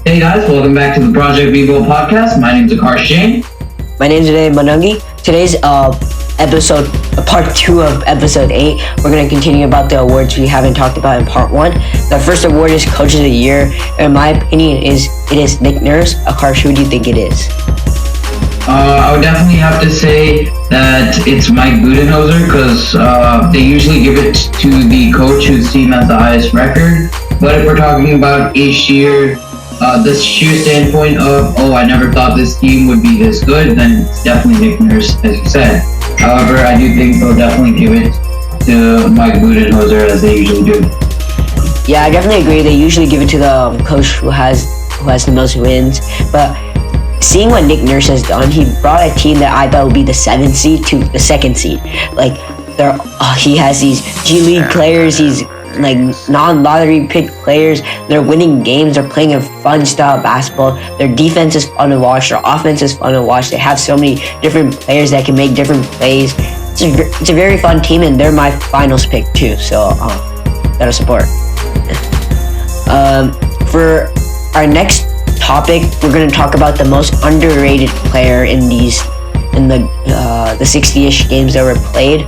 Hey guys, welcome back to the Project Vivo podcast. My name is Kyabarsi. My name is Maanav. Today's episode, part 2 of episode 8. We're going to continue about the awards we haven't talked about in part 1. The first award is Coach of the Year. In my opinion, it is Nick Nurse. Akarsh, who do you think it is? I would definitely have to say that it's Mike Budenholzer because they usually give it to the coach whose team has the highest record. But if we're talking about a sheer standpoint of, I never thought this team would be this good, then it's definitely Nick Nurse, as you said. However, I do think they'll definitely give it to Mike Budenholzer as they usually do. Yeah, I definitely agree. They usually give it to the coach who has the most wins. But seeing what Nick Nurse has done, he brought a team that I thought would be the 7th seed to the 2nd seed. Like, he has these G League players, he's like non-lottery picked players. They're winning games. They're playing a fun style of basketball. Their defense is fun to watch. Their offense is fun to watch. They have so many different players that can make different plays. It's a very fun team, and they're my finals pick too. So gotta support. For our next topic, we're gonna talk about the most underrated player in the 60-ish games that were played.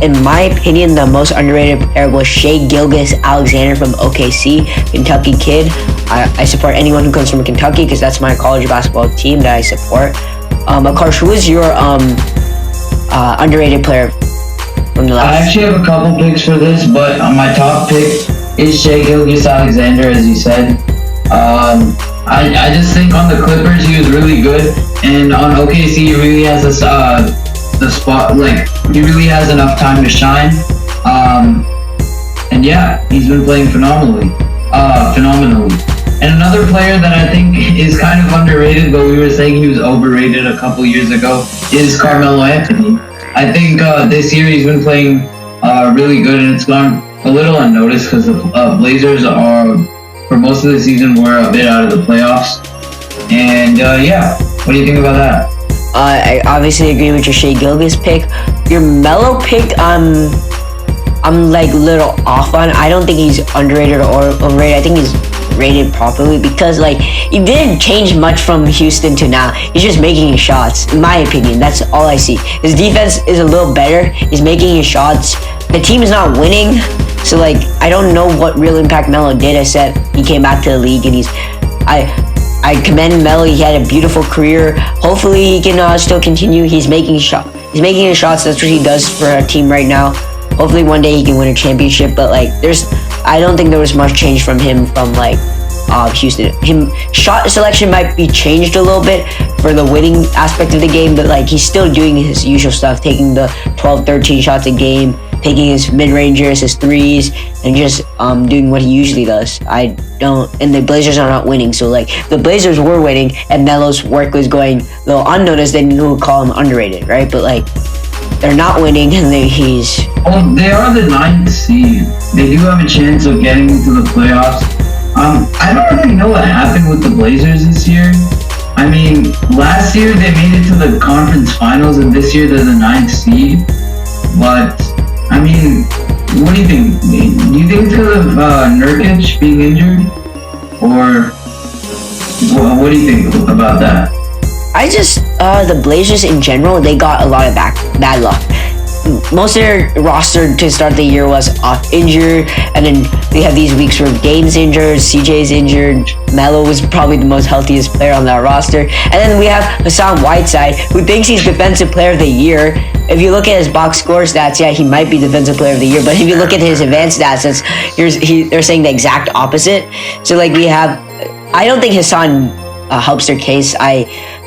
In my opinion, the most underrated player was Shai Gilgeous-Alexander from OKC, Kentucky kid. I support anyone who comes from Kentucky because that's my college basketball team that I support. Akarsh, who is your underrated player from the last? I actually have a couple picks for this, but my top pick is Shai Gilgeous-Alexander, as you said. I just think on the Clippers he was really good, and on OKC he really has this the spot, like he really has enough time to shine, and yeah, he's been playing phenomenally. And another player that I think is kind of underrated, but we were saying he was overrated a couple years ago, is Carmelo Anthony. I think this year he's been playing really good, and it's gone a little unnoticed because the Blazers are, for most of the season, were a bit out of the playoffs. And yeah, what do you think about that? I obviously agree with your Shai Gilgeous pick. Your Melo pick, I'm like a little off on. I don't think he's underrated or overrated. I think he's rated properly because like he didn't change much from Houston to now. He's just making his shots, in my opinion. That's all I see. His defense is a little better. He's making his shots. The team is not winning, so like I don't know what real impact Melo did. I said he came back to the league and I commend Melo. He had a beautiful career. Hopefully he can still continue. He's making his shots. That's what he does for a team right now. Hopefully one day he can win a championship. But like I don't think there was much change from him from like Houston. Shot selection might be changed a little bit for the winning aspect of the game, but like he's still doing his usual stuff, taking the 12-13 shots a game, taking his mid-rangers, his threes, and just doing what he usually does. And the Blazers are not winning, so like the Blazers were winning and Melo's work was going a little unnoticed, then you would call him underrated, right? But like they're not winning and Well, they are the 9th seed. They do have a chance of getting into the playoffs. I don't really know what happened with the Blazers this year. I mean, last year they made it to the conference finals, and this year they're the 9th seed. But I mean, what do you think? Do you think it's because of Nurkic being injured? Or what do you think about that? I just, the Blazers in general, they got a lot of bad luck. Most of their roster to start the year was injured, and then we have these weeks where Game's injured, CJ's injured, Melo was probably the most healthiest player on that roster, and then we have Hassan Whiteside, who thinks he's Defensive Player of the Year. If you look at his box score stats, yeah, he might be Defensive Player of the Year, but if you look at his advanced stats, they're saying the exact opposite. So like I don't think Hassan helps their case.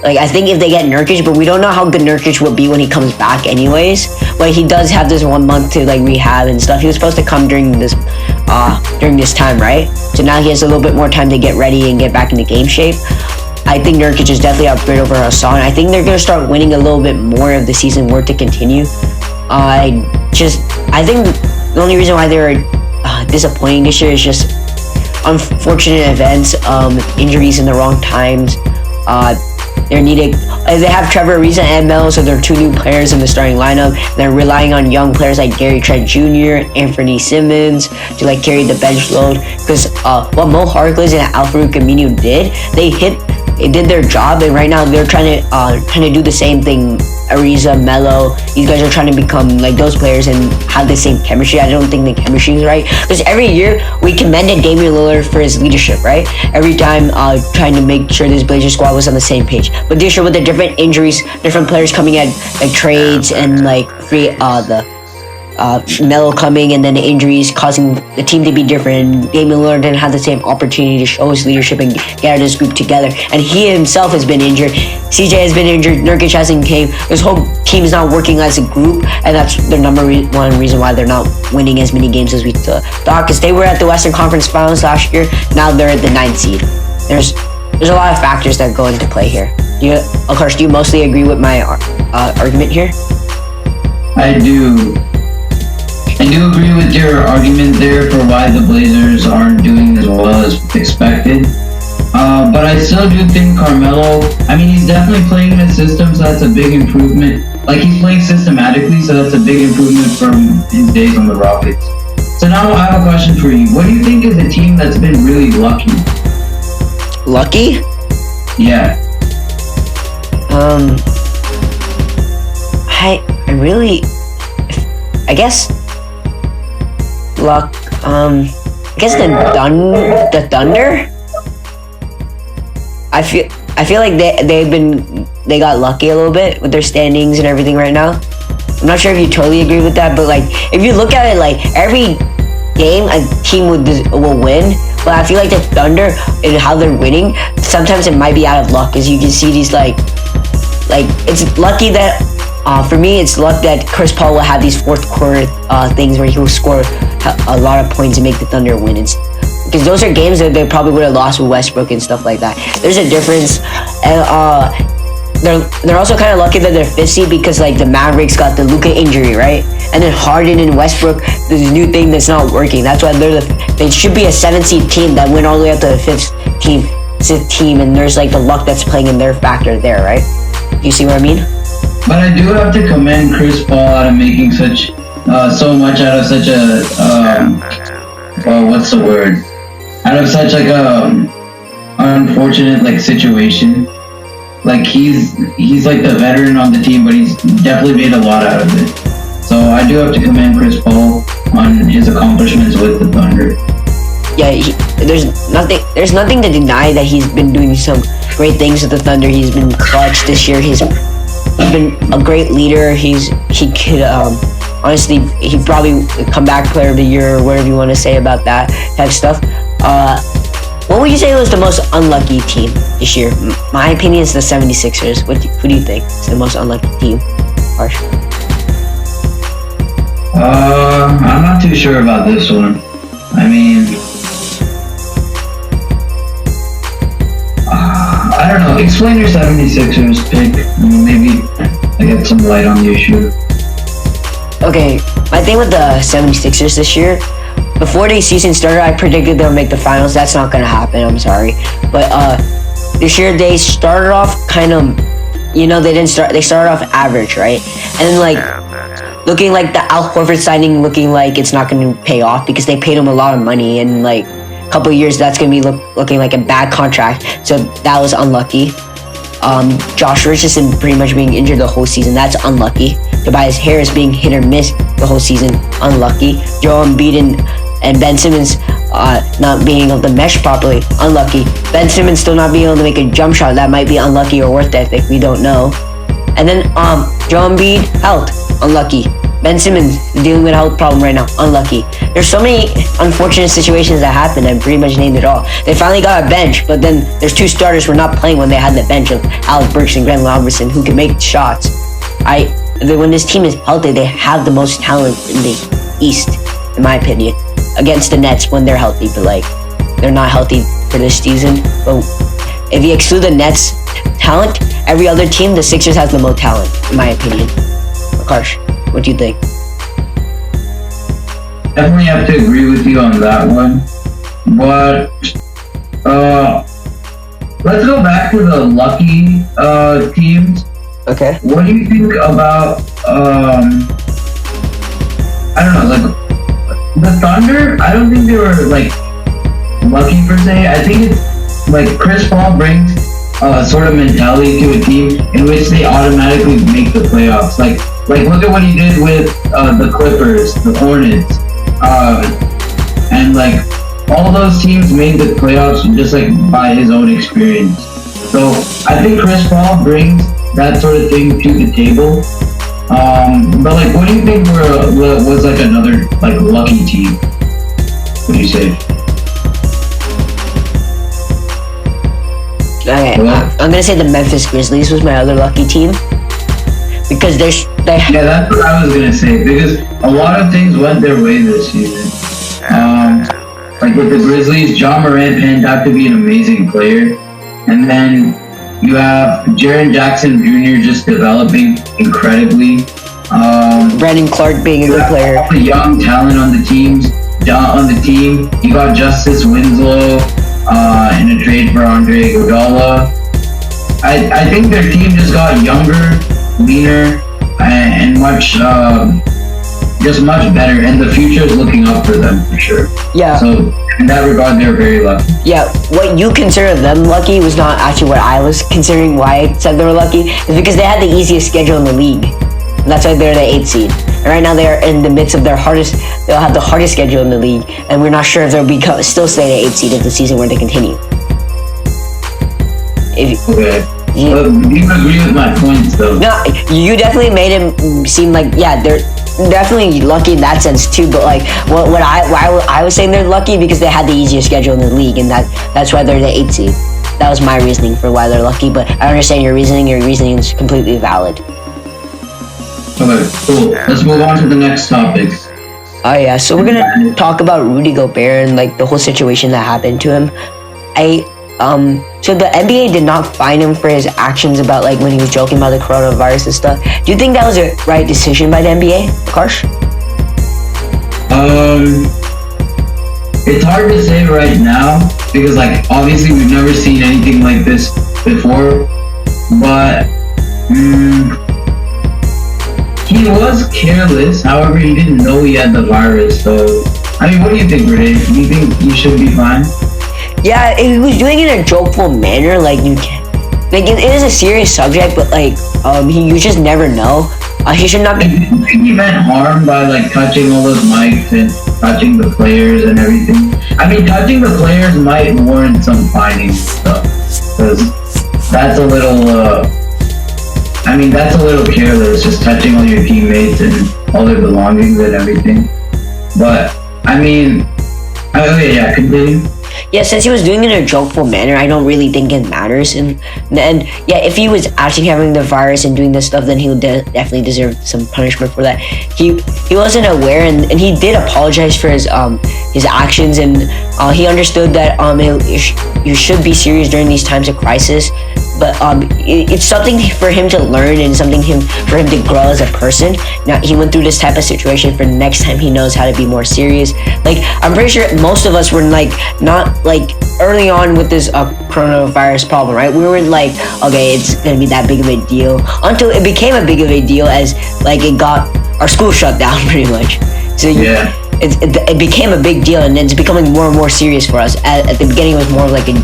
I think if they get Nurkic, but we don't know how good Nurkic will be when he comes back anyways. But he does have this 1 month to like rehab and stuff. He was supposed to come during this time, right? So now he has a little bit more time to get ready and get back into game shape. I think Nurkic is definitely upgrade over Hassan. I think they're going to start winning a little bit more if the season were to continue. I think the only reason why they're disappointing this year is just unfortunate events, injuries in the wrong times. They're needing. They have Trevor Ariza and Melo, so they're two new players in the starting lineup. They're relying on young players like Gary Trent Jr., Anthony Simmons to like carry the bench load. Because what Mo Harkless and Al-Farouq Aminu did, they did their job, and right now they're trying to do the same thing. Ariza, Melo, these guys are trying to become like those players and have the same chemistry. I don't think the chemistry is right, because every year we commended Damian Lillard for his leadership, right? Every time trying to make sure this Blazers squad was on the same page. But this year with the different injuries, different players coming at like trades and like Melo coming and then the injuries causing the team to be different. Damian Lillard didn't have the same opportunity to show his leadership and get this group together. And he himself has been injured. CJ has been injured. Nurkic hasn't came. This whole team is not working as a group, and that's the number one reason why they're not winning as many games as we thought. Because they were at the Western Conference Finals last year. Now they're at the 9th seed. There's a lot of factors that go into play here. Of course, do you mostly agree with my argument here? I do. I do agree with your argument there for why the Blazers aren't doing as well as expected. But I still do think Carmelo, I mean, he's definitely playing in a system, so that's a big improvement. Like, he's playing systematically, so that's a big improvement from his days on the Rockets. So now I have a question for you. What do you think is a team that's been really lucky? Lucky? Yeah. I guess luck. I guess the Thunder. I feel like they got lucky a little bit with their standings and everything right now. I'm not sure if you totally agree with that, but like if you look at it, like every game a team will win. But I feel like the Thunder and how they're winning, sometimes it might be out of luck, as you can see these like it's lucky that. For me, it's luck that Chris Paul will have these fourth quarter things where he will score a lot of points and make the Thunder win. Because those are games that they probably would have lost with Westbrook and stuff like that. There's a difference. And they're also kind of lucky that they're 5th seed because like the Mavericks got the Luka injury, right? And then Harden and Westbrook, there's a new thing that's not working. That's why they should be a 7th seed team that went all the way up to the 5th team, and there's like the luck that's playing in their factor there, right? You see what I mean? But I do have to commend Chris Paul out of making so much out of such a what's the word? Out of such like a unfortunate like situation. Like he's like the veteran on the team, but he's definitely made a lot out of it. So I do have to commend Chris Paul on his accomplishments with the Thunder. Yeah, there's nothing to deny that he's been doing some great things with the Thunder. He's been clutch this year. He's been a great leader. He could honestly, he'd probably come back player of the year or whatever you want to say about that type of stuff. What would you say was the most unlucky team this year? My opinion is the 76ers. Who do you think is the most unlucky team? Harsh. I'm not too sure about this one. I mean, I don't know. Explain your 76ers pick. Maybe I get some light on the issue. Okay, my thing with the 76ers this year, before the season started, I predicted they'll make the finals. That's not gonna happen. I'm sorry, but this year they started off kind of, they started off average, right? And then like looking like the Al Horford signing, looking like it's not gonna pay off because they paid him a lot of money, and like couple of years that's gonna be looking like a bad contract, so that was unlucky. Josh Richardson pretty much being injured the whole season, that's unlucky. Tobias Harris being hit or miss the whole season, unlucky. Joel Embiid and Ben Simmons not being able to mesh properly, unlucky. Ben Simmons still not being able to make a jump shot, that might be unlucky or worth ethic, we don't know. And then Joel Embiid, health, unlucky. Ben Simmons dealing with a health problem right now, unlucky. There's so many unfortunate situations that happened, I pretty much named it all. They finally got a bench, but then there's two starters who were not playing when they had the bench of Alec Burks and Grant Robertson, who can make shots. When this team is healthy, they have the most talent in the East, in my opinion, against the Nets when they're healthy, but like, they're not healthy for this season. But if you exclude the Nets talent, every other team, the Sixers has the most talent, in my opinion. Harsh, what do you think? Definitely have to agree with you on that one. But let's go back to the lucky teams. Okay. What do you think about I don't know, like the Thunder? I don't think they were like lucky per se. I think it's like Chris Paul brings a sort of mentality to a team in which they automatically make the playoffs. Like look at what he did with the Clippers, the Hornets, and like all those teams made the playoffs just like by his own experience. So I think Chris Paul brings that sort of thing to the table. But like, what do you think was like another like lucky team? What do you say? Okay, I'm gonna say the Memphis Grizzlies was my other lucky team because yeah, that's what I was gonna say because a lot of things went their way this season. Like with the Grizzlies, John Morant panned out to be an amazing player, and then you have Jaren Jackson Jr. just developing incredibly. Brandon Clark being a good player. All the young talent on the team. You got Justice Winslow in a trade for Andre Iguodala. I think their team just got younger, leaner, and much better, and the future is looking up for them for sure. Yeah. So in that regard, they're very lucky. Yeah, what you consider them lucky was not actually what I was considering why I said they were lucky. It's because they had the easiest schedule in the league. And that's why they're the 8th seed. And right now they're in the midst of they'll have the hardest schedule in the league. And we're not sure if they'll still stay the 8th seed if the season were to continue. Okay. Well, you agree with my points though. No, you definitely made him seem like, yeah, they're definitely lucky in that sense too, but like why I was saying they're lucky because they had the easiest schedule in the league, and that's why they're the 8th seed. That was my reasoning for why they're lucky, but I understand your reasoning is completely valid. Okay, cool. Let's move on to the next topic. Oh yeah, so we're gonna talk about Rudy Gobert and like the whole situation that happened to him. So the NBA did not fine him for his actions about like when he was joking about the coronavirus and stuff. Do you think that was a right decision by the NBA, Karsh? It's hard to say right now because like obviously we've never seen anything like this before, but he was careless. However, he didn't know he had the virus. So, I mean, what do you think, Renee? Do you think he should be fine? Yeah, he was doing it in a jokeful manner. Like you can't, like it is a serious subject, but like you just never know. He should not be. Do you think he meant harm by like touching all those mics and touching the players and everything? I mean, touching the players might warrant some fining stuff because that's a little. I mean, that's a little careless, just touching all your teammates and all their belongings and everything. But, I mean, okay, yeah, continue. Yeah, since he was doing it in a jokeful manner, I don't really think it matters. And yeah, if he was actually having the virus and doing this stuff, then he would definitely deserve some punishment for that. He wasn't aware, and he did apologize for his actions, and he understood that you should be serious during these times of crisis. But it's something for him to learn and something for him to grow as a person. Now he went through this type of situation. For next time, he knows how to be more serious. Like I'm pretty sure most of us were like not like early on with this coronavirus problem, right? We weren't like, okay, it's gonna be that big of a deal until it became a big of a deal as like it got our school shut down pretty much. So yeah. It became a big deal, and it's becoming more and more serious for us. At the beginning, it was more like a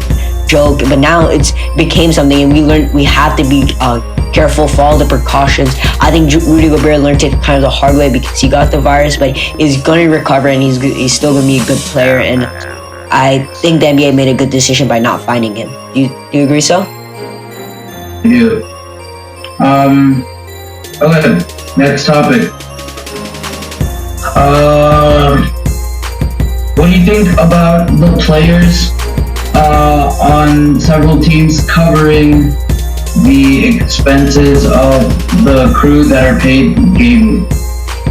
joke, but now it's became something, and we have to be careful, follow the precautions. I think Rudy Gobert learned it kind of the hard way because he got the virus, but he's going to recover, and he's still going to be a good player. And I think the NBA made a good decision by not fining him. Do you agree, so? Yeah. Okay. Next topic. What do you think about the players on several teams covering the expenses of the crew that are paid gamely?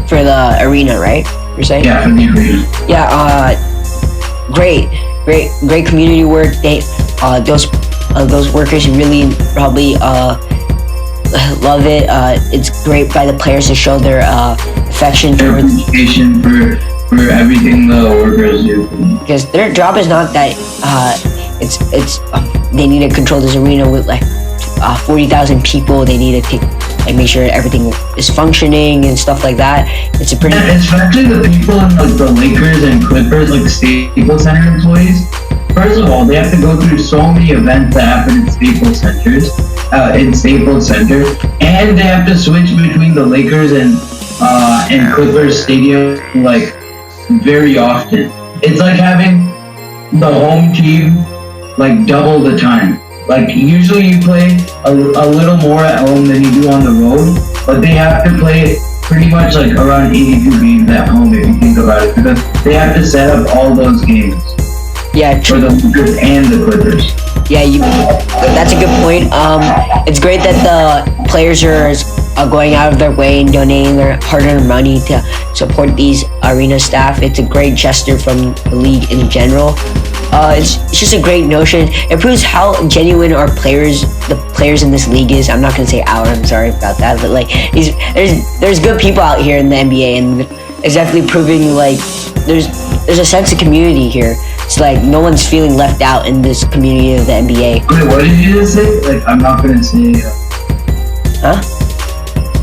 For the arena, right? You're saying? Yeah, for the arena. Yeah, great community work. They those workers really probably love it. It's great by the players to show their affection their appreciation for everything the workers do. Because their job is not that it's they need to control this arena with like 40,000 people. They need to take like make sure everything is functioning and stuff like that. It's a pretty especially the people in like the Lakers and Clippers, like Staples Center employees. First of all, they have to go through so many events that happen in Staples Center, and they have to switch between the Lakers and Clippers stadium like very often. It's like having the home team like double the time. Like usually you play a little more at home than you do on the road, but they have to play pretty much like around 82 games at home if you think about it, because they have to set up all those games. Yeah, true. For the Lakers and the Clippers. Yeah, that's a good point. It's great that the players are going out of their way and donating their hard-earned money to support these arena staff. It's a great gesture from the league in general. It's just a great notion. It proves how genuine the players in this league is. I'm not gonna say our. I'm sorry about that, but like there's good people out here in the NBA, and it's definitely proving like there's a sense of community here. It's like no one's feeling left out in this community of the NBA. Wait, what did you just say? Like, I'm not gonna say. Huh?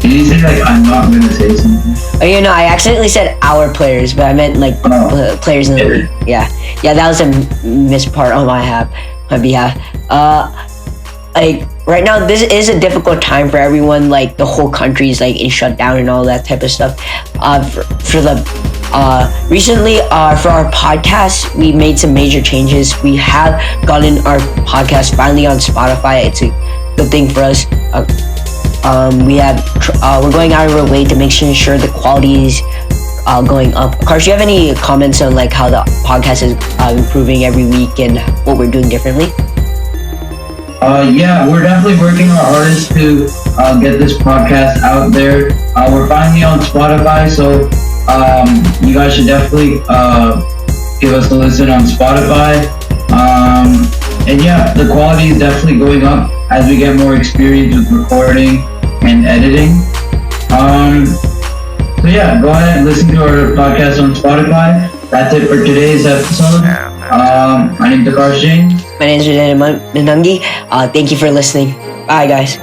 Did you say like I'm not gonna say something? Oh, you know, I accidentally said our players, but I meant like players in the league. Yeah, that was a mispart on my behalf. Like right now, this is a difficult time for everyone. Like the whole country's like in shutdown and all that type of stuff. Recently, for our podcast, we made some major changes. We have gotten our podcast finally on Spotify. It's a good thing for us. We're going out of our way to make sure the quality is going up. Karsh, do you have any comments on like how the podcast is improving every week and what we're doing differently? Yeah, we're definitely working our hardest to get this podcast out there. We're finally on Spotify, so you guys should definitely give us a listen on Spotify. And yeah, the quality is definitely going up as we get more experience with recording and editing. So yeah, go ahead and listen to our podcast on Spotify. That's it for today's episode. My name is Kyabarsi. My name is Manangi. Thank you for listening. Bye, guys.